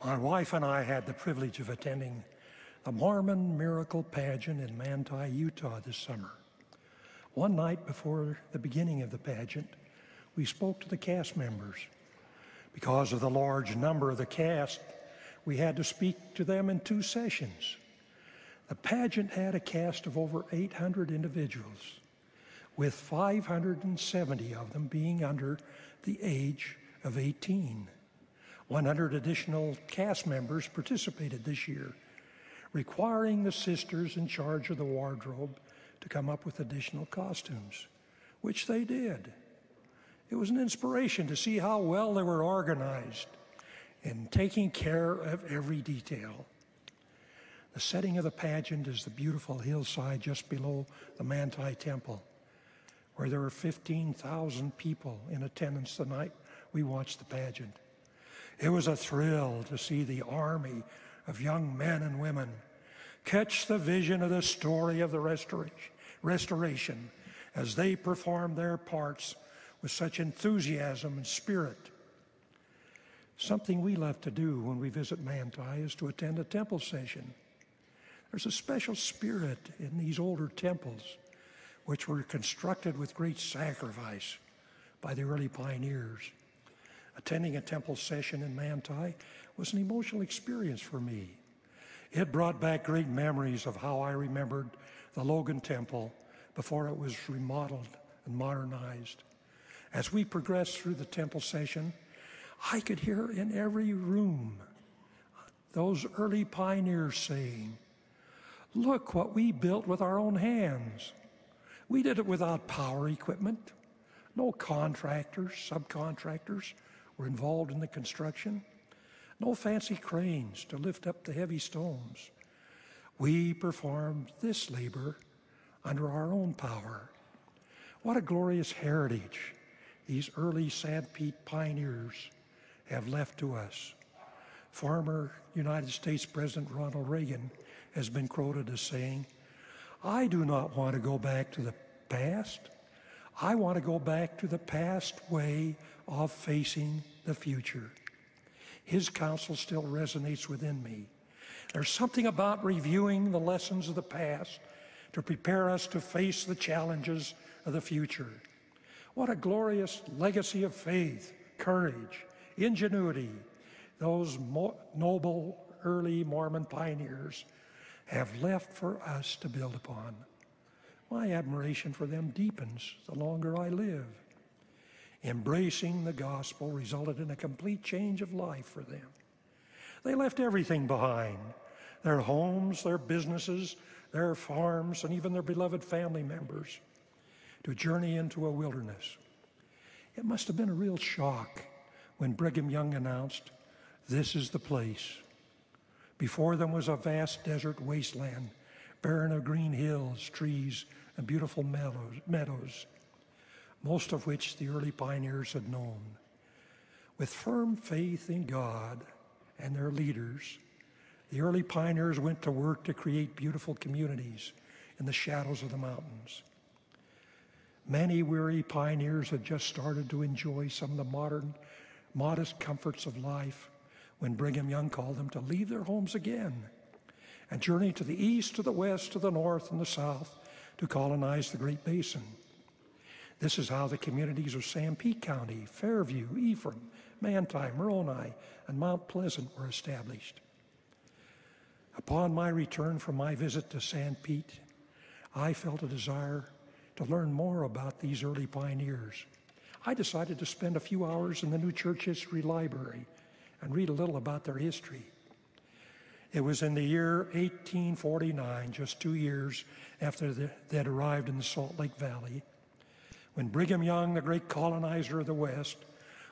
My wife and I had the privilege of attending the Mormon Miracle Pageant in Manti, Utah this summer. One night before the beginning of the pageant, we spoke to the cast members. Because of the large number of the cast, we had to speak to them in 2 sessions. The pageant had a cast of over 800 individuals, with 570 of them being under the age of 18. 100 additional cast members participated this year, requiring the sisters in charge of the wardrobe to come up with additional costumes, which they did. It was an inspiration to see how well they were organized in taking care of every detail. The setting of the pageant is the beautiful hillside just below the Manti Temple, where there were 15,000 people in attendance the night we watched the pageant. It was a thrill to see the army of young men and women catch the vision of the story of the restoration as they performed their parts with such enthusiasm and spirit. Something we love to do when we visit Manti is to attend a temple session. There's a special spirit in these older temples, which were constructed with great sacrifice by the early pioneers. Attending a temple session in Manti was an emotional experience for me. It brought back great memories of how I remembered the Logan Temple before it was remodeled and modernized. As we progressed through the temple session, I could hear in every room those early pioneers saying, "Look what we built with our own hands. We did it without power equipment. No contractors, subcontractors were involved in the construction. No fancy cranes to lift up the heavy stones. We performed this labor under our own power." What a glorious heritage these early sandpeat pioneers have left to us. Former United States President Ronald Reagan has been quoted as saying, "I do not want to go back to the past. I want to go back to the past way of facing the future." His counsel still resonates within me. There's something about reviewing the lessons of the past to prepare us to face the challenges of the future. What a glorious legacy of faith, courage, ingenuity those noble early Mormon pioneers have left for us to build upon. My admiration for them deepens the longer I live. Embracing the gospel resulted in a complete change of life for them. They left everything behind, their homes, their businesses, their farms, and even their beloved family members, to journey into a wilderness. It must have been a real shock when Brigham Young announced, "This is the place." Before them was a vast desert wasteland, barren of green hills, trees, and beautiful meadows, most of which the early pioneers had known. With firm faith in God and their leaders, the early pioneers went to work to create beautiful communities in the shadows of the mountains. Many weary pioneers had just started to enjoy some of the modern, modest comforts of life when Brigham Young called them to leave their homes again and journey to the east, to the west, to the north, and the south to colonize the Great Basin. This is how the communities of Sanpete County, Fairview, Ephraim, Manti, Moroni, and Mount Pleasant were established. Upon my return from my visit to Sanpete, I felt a desire to learn more about these early pioneers. I decided to spend a few hours in the New Church History Library and read a little about their history. It was in the year 1849, just 2 years after they had arrived in the Salt Lake Valley, when Brigham Young, the great colonizer of the West,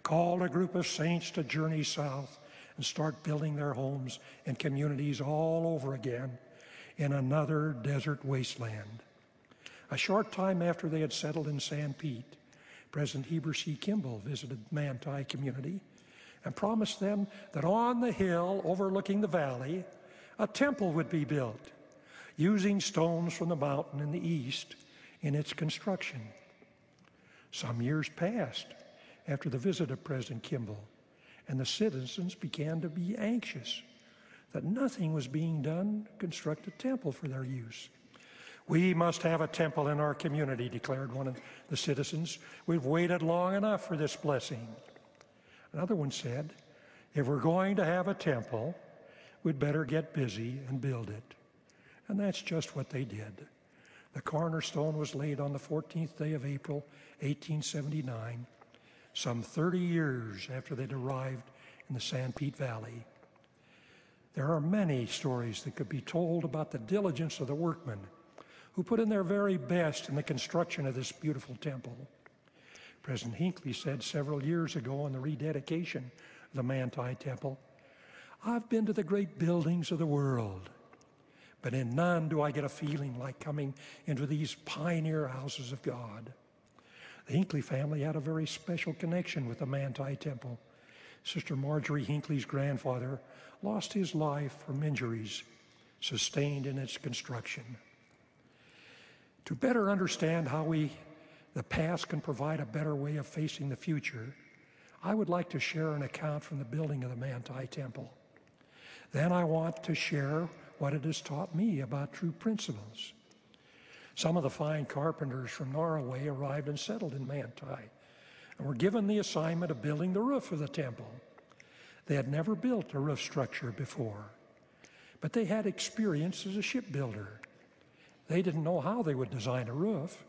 called a group of saints to journey south and start building their homes and communities all over again in another desert wasteland. A short time after they had settled in Sanpete, President Heber C. Kimball visited Manti community and promised them that on the hill overlooking the valley, a temple would be built, using stones from the mountain in the east in its construction. Some years passed after the visit of President Kimball, and the citizens began to be anxious that nothing was being done to construct a temple for their use. "We must have a temple in our community," declared one of the citizens. "We've waited long enough for this blessing." Another one said, "If we're going to have a temple, we'd better get busy and build it." And that's just what they did. The cornerstone was laid on the 14th day of April, 1879, some 30 years after they'd arrived in the Sanpete Valley. There are many stories that could be told about the diligence of the workmen who put in their very best in the construction of this beautiful temple. President Hinckley said several years ago on the rededication of the Manti Temple, "I've been to the great buildings of the world, but in none do I get a feeling like coming into these pioneer houses of God." The Hinckley family had a very special connection with the Manti Temple. Sister Marjorie Hinckley's grandfather lost his life from injuries sustained in its construction. To better understand how the past can provide a better way of facing the future, I would like to share an account from the building of the Manti Temple. Then I want to share what it has taught me about true principles. Some of the fine carpenters from Norway arrived and settled in Manti and were given the assignment of building the roof of the temple. They had never built a roof structure before, but they had experience as a shipbuilder. They didn't know how they would design a roof.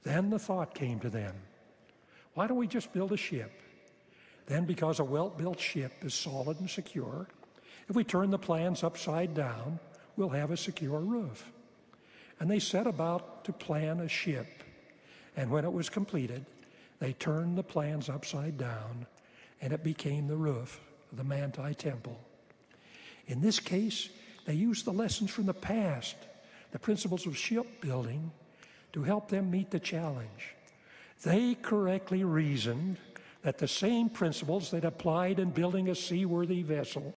Then the thought came to them, why don't we just build a ship? Then, because a well-built ship is solid and secure, if we turn the plans upside down, we'll have a secure roof. And they set about to plan a ship. And when it was completed, they turned the plans upside down, and it became the roof of the Manti Temple. In this case, they used the lessons from the past, the principles of shipbuilding, to help them meet the challenge. They correctly reasoned that the same principles that applied in building a seaworthy vessel